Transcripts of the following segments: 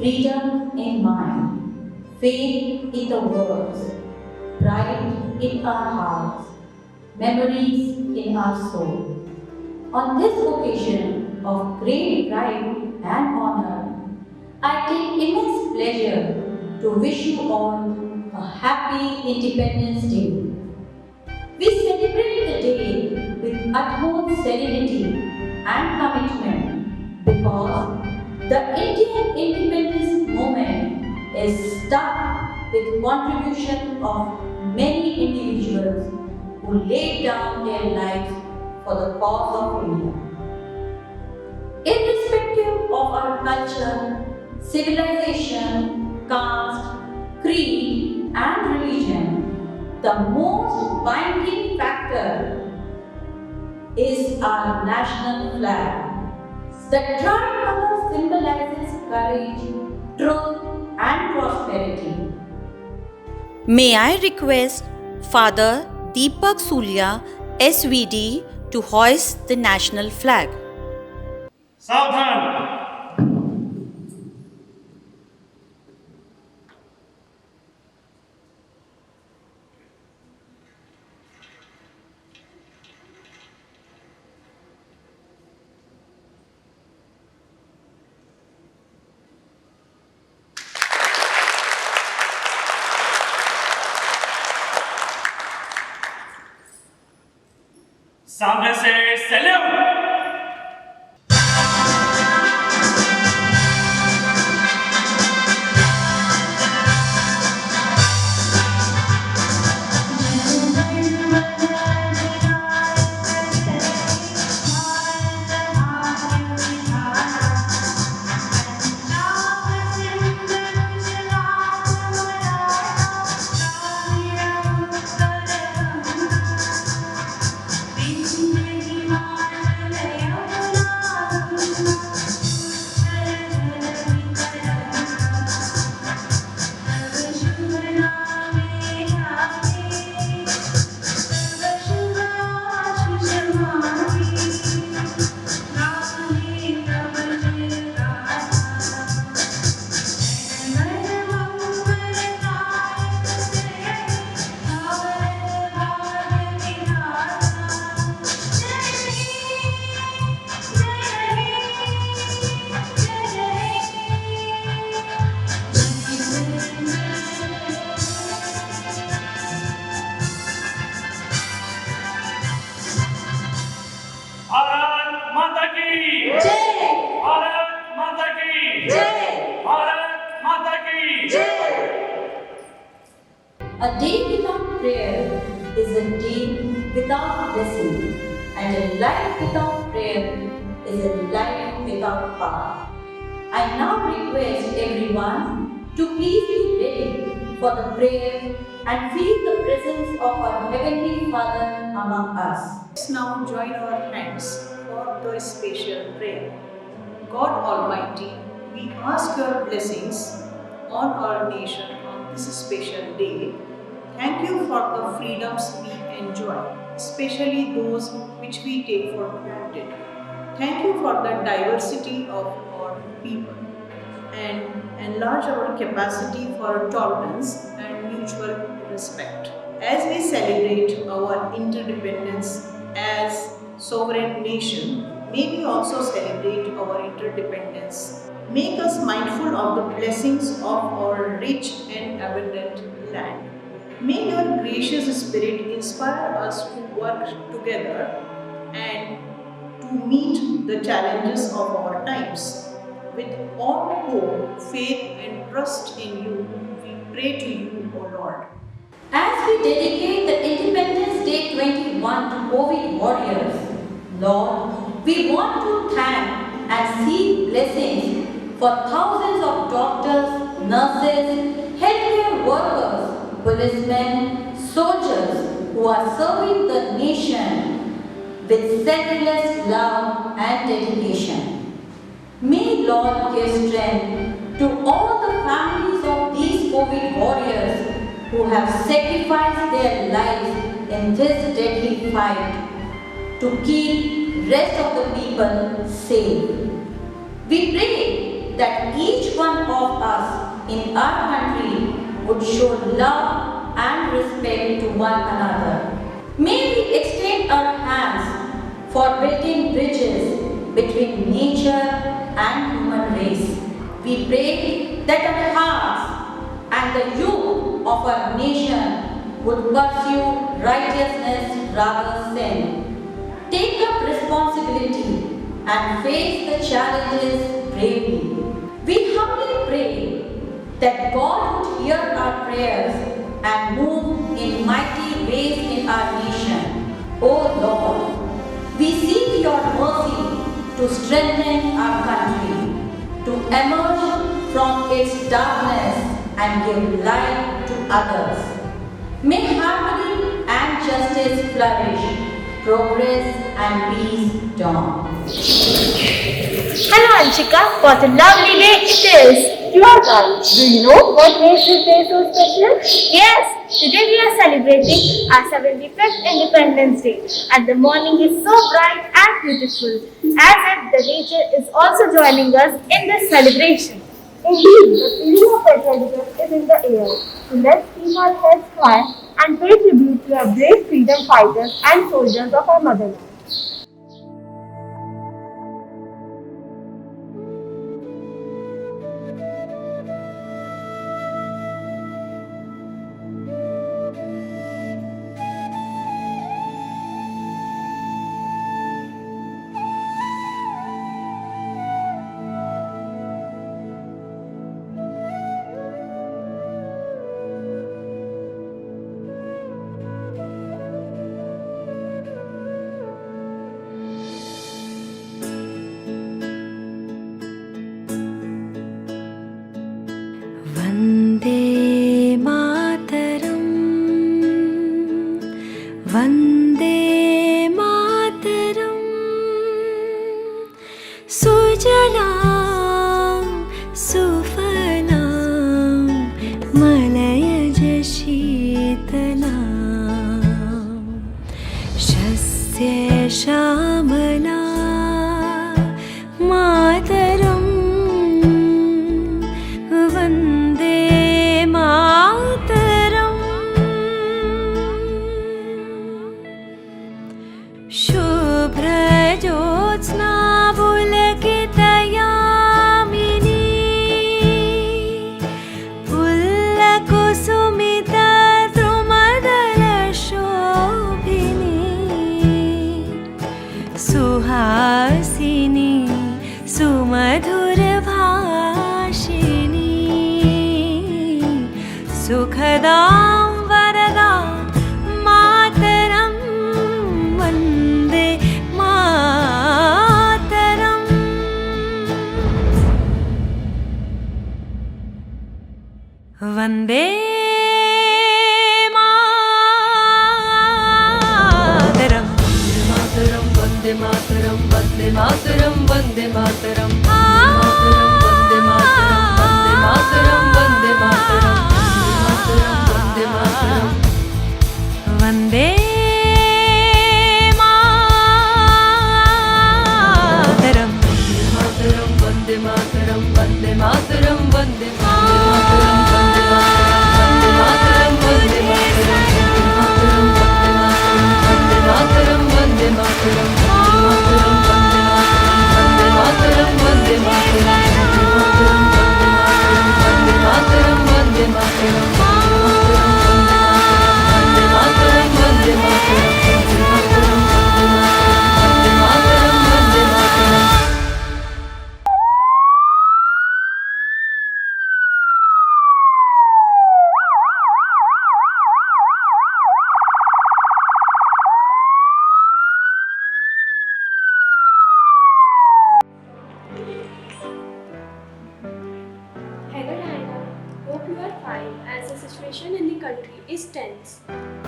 freedom in mind, faith in the words, pride in our hearts, memories in our soul. On this occasion of great pride and honor, I take immense pleasure to wish you all a happy Independence Day. We celebrate the day with utmost serenity and commitment because the Indian independence movement is stuck with contribution of many individuals who laid down their lives for the cause of India. Irrespective of our culture, civilization, caste, creed, and religion, the most binding factor is our national flag. The tricolor symbolizes courage, truth, and prosperity. May I request Father Deepak Surya, SVD, to hoist the national flag. सावधान। सामने से salute. Bharat माता की जय! भारत माता की जय! भारत माता की A day without prayer is a day without blessing, and a life without prayer is a life without power. I now request everyone to please be ready for the prayer and feel the presence of our Heavenly Father among us. Let's now join our hands for the special prayer. God Almighty, we ask your blessings on our nation on this special day. Thank you for the freedoms we enjoy, especially those which we take for granted. Thank you for the diversity of our people and enlarge our capacity for tolerance and mutual respect. As we celebrate our interdependence as sovereign nation, may we also celebrate our interdependence. Make us mindful of the blessings of our rich and abundant land. May your gracious spirit inspire us to work together and to meet the challenges of our times. With all hope, faith, and trust in you, we pray to you, O Lord. As we dedicate the Independence Day 21 to COVID warriors, Lord, we want to thank and seek blessings for thousands of doctors, nurses, healthcare workers, policemen, soldiers who are serving the nation with selfless love and dedication. May Lord give strength to all the families of these COVID warriors who have sacrificed their lives in this deadly fight to keep rest of the people safe. We pray that each one of us in our country would show love and respect to one another. May we extend our hands for building bridges between nature and human race. We pray that our hearts and the youth of our nation would pursue righteousness rather sin. Take up responsibility and face the challenges bravely. We humbly pray that God would hear our prayers and move in mighty ways in our nation. O Lord, we seek your mercy to strengthen our country, to emerge from its darkness and give light to others. May harmony and justice flourish, progress and peace dawn. Hello Anshika, what a lovely day it is. You are right. Do you know what makes this day so special? Yes, today we are celebrating our 75th Independence Day and the morning is so bright and beautiful as if the nature is also joining us in this celebration. Indeed, the feeling of patriotism is in the air. So let's keep our heads high and pay tribute to our brave freedom fighters and soldiers of our motherland. Vande Mataram Vande Mataram सुजलां सुफलां मलयज शीतलां शस्य श्यामला मातरम् वन्दे मातरम् शुभ्रज्योत्स्ना पुलकितयामिनी पुल्लकुसुमिता द्रुमदलशोभिनी सुहासिनी सुमधुरभाषिणी सुखदां वरदां मातरं वन्दे मातरम् वन्दे मातरम् वन्दे मातरं वन्दे मातरं वन्दे मातरं वन्दे मातरं वन्दे मातरं वन्दे मातरं वन्दे मातरं वन्दे मातरं वन्दे मातरं वन्दे मातरं वन्दे मातरं वन्दे मातरं Hello Diana, hope you are fine as the situation in the country is tense.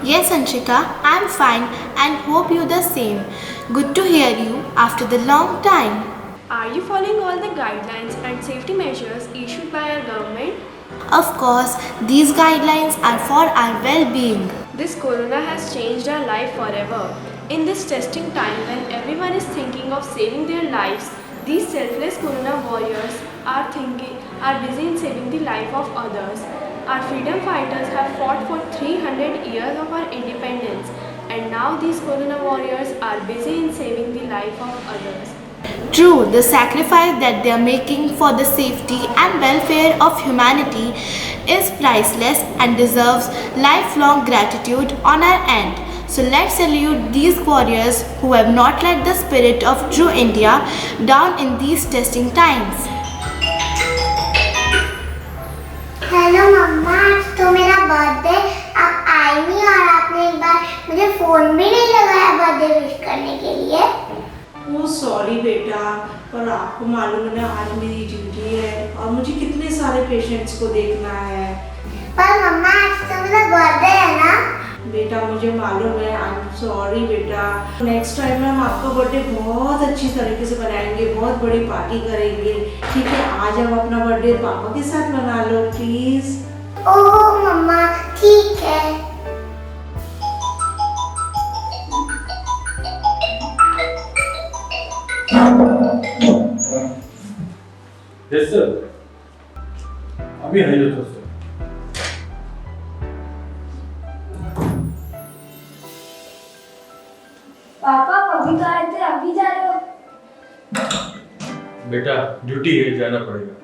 Yes, Anshika, I'm fine and hope you the same. Good to hear you after the long time. Are you following all the guidelines and safety measures issued by our government? Of course, these guidelines are for our well-being. This corona has changed our life forever. In this testing time when everyone is thinking of saving their lives, These selfless Corona warriors are busy in saving the life of others. Our freedom fighters have fought for 300 years of our independence, and now these Corona warriors are busy in saving the life of others. True, the sacrifice that they are making for the safety and welfare of humanity is priceless and deserves lifelong gratitude on our end. So let's salute these warriors who have not let the spirit of true India down in these testing times. Hello मम्मा, आज तो मेरा birthday, आप आई नहीं और आपने एक बार मुझे फोन भी नहीं लगाया बर्थडे विश करने के लिए। ओह सॉरी बेटा, पर आपको मालूम है ना आज मेरी ड्यूटी है और मुझे कितने सारे पेशेंट्स को देखना है। पर मम्मा आज तो मेरा बर्थडे है ना। बेटा मुझे मालूम है, आई एम सॉरी बेटा। नेक्स्ट टाइम हम आपका बर्थडे बहुत अच्छी तरीके से बनाएंगे, बहुत बड़ी पार्टी करेंगे, ठीक है? आज आप अपना बर्थडे पापा के साथ मना लो प्लीज। ओह मम्मा ठीक है। यस सर, अभी है जो सर। पापा अभी कहाँ थे, अभी जा रहे हो? बेटा ड्यूटी है, जाना पड़ेगा।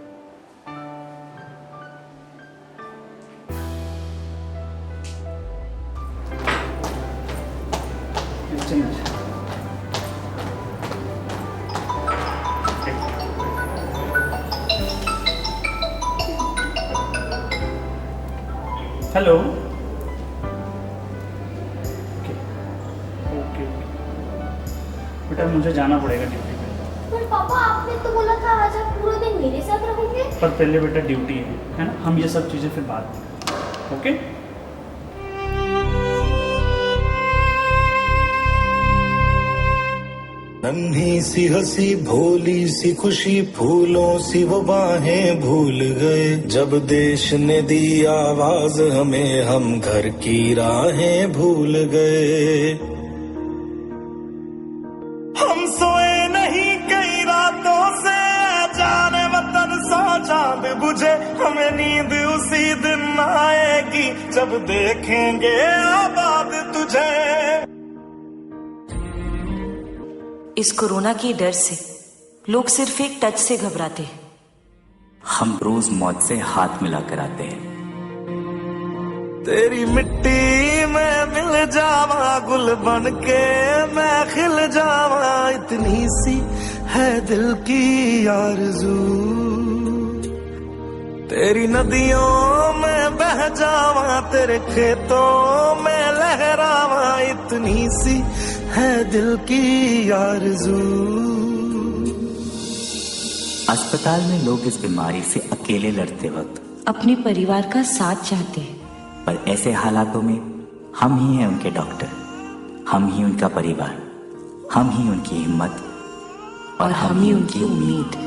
हेलो। ओके बेटा मुझे जाना पड़ेगा ड्यूटी पे। पर पापा आपने तो बोला था आज आप पूरा दिन मेरे साथ रहोगे। पर पहले बेटा ड्यूटी है ना, हम ये सब चीज़ें फिर बाद में। ओके नन्ही सी हंसी भोली सी खुशी फूलों सी वो बाहें भूल गए जब देश ने दी आवाज हमें हम घर की राहें भूल गए। हम सोए नहीं कई रातों से जाने वतन सा चांद बुझे हमें नींद उसी दिन आएगी जब देखेंगे आबाद तुझे। इस कोरोना के डर से लोग सिर्फ एक टच से घबराते हैं। हम रोज मौत से हाथ मिलाकर आते हैं। तेरी मिट्टी में मिल जावा गुल बन के मैं खिल जावा इतनी सी है दिल की आरज़ू। तेरी नदियों में बह जावा तेरे खेतों में लहरावा इतनी सी है दिल की आरज़ू। अस्पताल में लोग इस बीमारी से अकेले लड़ते वक्त अपने परिवार का साथ चाहते हैं, पर ऐसे हालातों में हम ही हैं उनके डॉक्टर, हम ही उनका परिवार, हम ही उनकी हिम्मत और हम ही उनकी उम्मीद।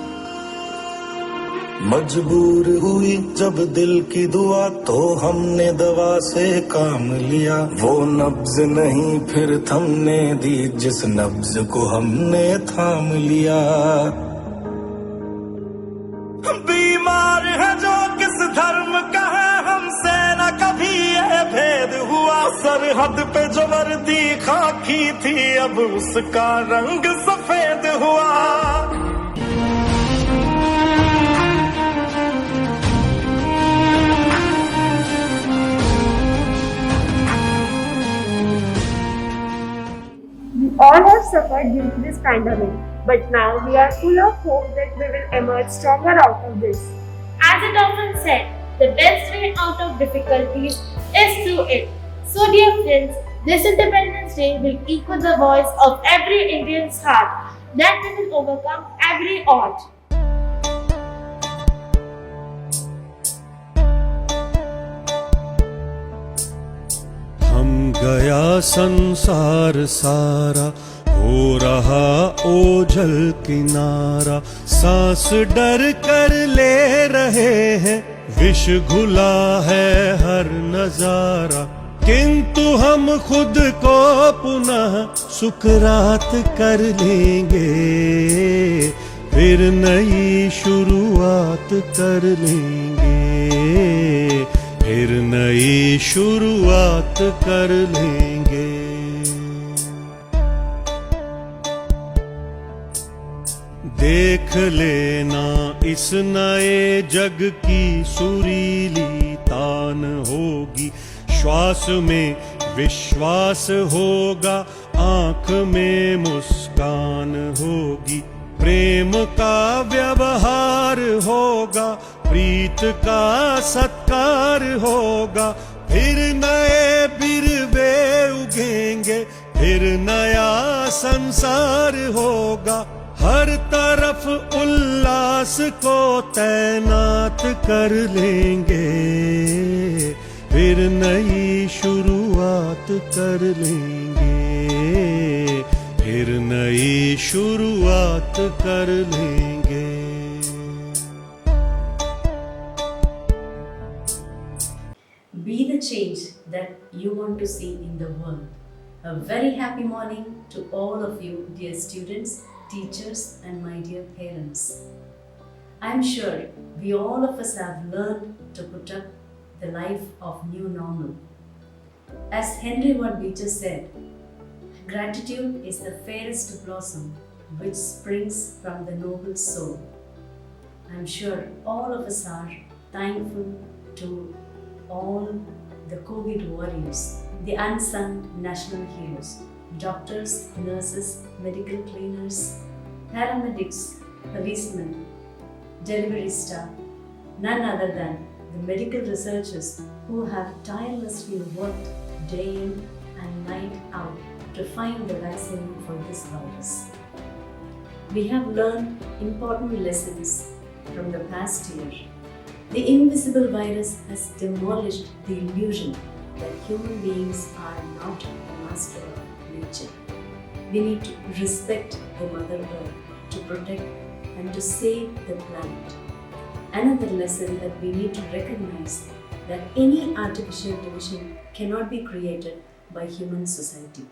मजबूर हुई जब दिल की दुआ तो हमने दवा से काम लिया वो नब्ज नहीं फिर थमने दी जिस नब्ज को हमने थाम लिया। बीमार है जो किस धर्म का है हमसे न कभी यह भेद हुआ सरहद पे जो वर्दी खाकी थी अब उसका रंग सफेद हुआ। All have suffered due to this pandemic, but now we are full of hope that we will emerge stronger out of this. As it often said, the best way out of difficulties is through it. So dear friends, this Independence Day will echo the voice of every Indian's heart that we will overcome every odds. हम गया संसार सारा हो रहा ओझल किनारा सांस डर कर ले रहे हैं विष घुला है हर नजारा किंतु हम खुद को पुनः सुकरात कर लेंगे फिर नई शुरुआत कर लेंगे, फिर नई शुरुआत कर लेंगे। देख लेना इस नए जग की सुरीली तान होगी, श्वास में विश्वास होगा, आंख में मुस्कान होगी, प्रेम का व्यवहार होगा, प्रीत का सत्कार होगा, फिर नए बिरवे उगेंगे, फिर नया संसार होगा, हर तरफ उल्लास को तैनात कर लेंगे, फिर नई शुरुआत कर लेंगे, फिर नई शुरुआत कर लेंगे। Be the change that you want to see in the world. A very happy morning to all of you, dear students, teachers, and my dear parents. I am sure we all of us have learned to put up the life of new normal. As Henry Ward Beecher said, gratitude is the fairest blossom which springs from the noble soul. I am sure all of us are thankful to all the COVID warriors, the unsung national heroes, doctors, nurses, medical cleaners, paramedics, policemen, delivery staff, none other than the medical researchers who have tirelessly worked day in and night out to find the vaccine for this virus. We have learned important lessons from the past year. The invisible virus has demolished the illusion that human beings are not the master of nature. We need to respect the Mother Earth to protect and to save the planet. Another lesson that we need to recognize that any artificial division cannot be created by human society.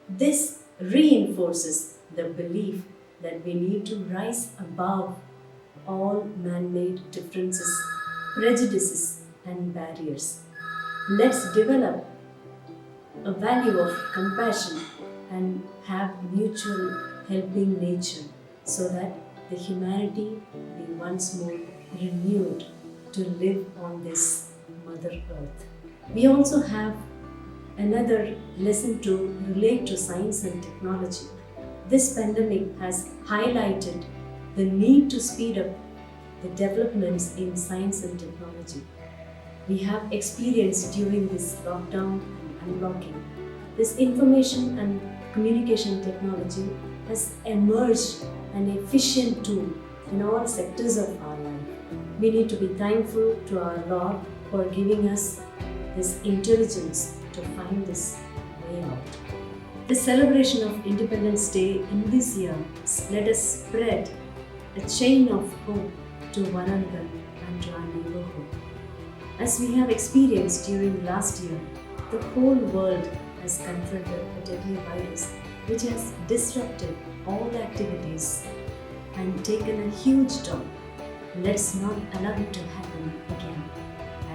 This reinforces the belief that we need to rise above all man-made differences, prejudices, and barriers. Let's develop a value of compassion and have mutual helping nature so that the humanity be once more renewed to live on this Mother Earth. We also have another lesson to relate to science and technology. This pandemic has highlighted the need to speed up the developments in science and technology. We have experienced during this lockdown and unlocking. This information and communication technology has emerged an efficient tool in all sectors of our life. We need to be thankful to our Lord for giving us this intelligence to find this way out. The celebration of Independence Day in this year, let us spread a chain of hope to one another and to our neighborhood. As we have experienced during last year, the whole world has confronted a deadly virus which has disrupted all activities and taken a huge toll. Let's not allow it to happen again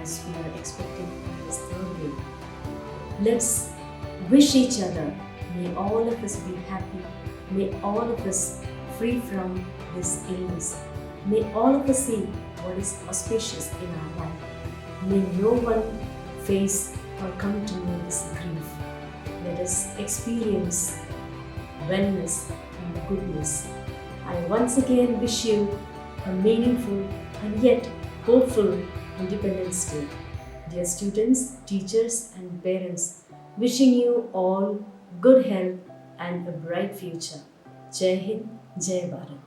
as we are expecting this third wave. Let's wish each other, may all of us be happy, may all of us free from this illness. May all of us see what is auspicious in our life. May no one face or come to know this grief. Let us experience wellness and goodness. I once again wish you a meaningful and yet hopeful Independence Day. Dear students, teachers and parents, wishing you all good health and a bright future. Jai Hind, Jai Bharat.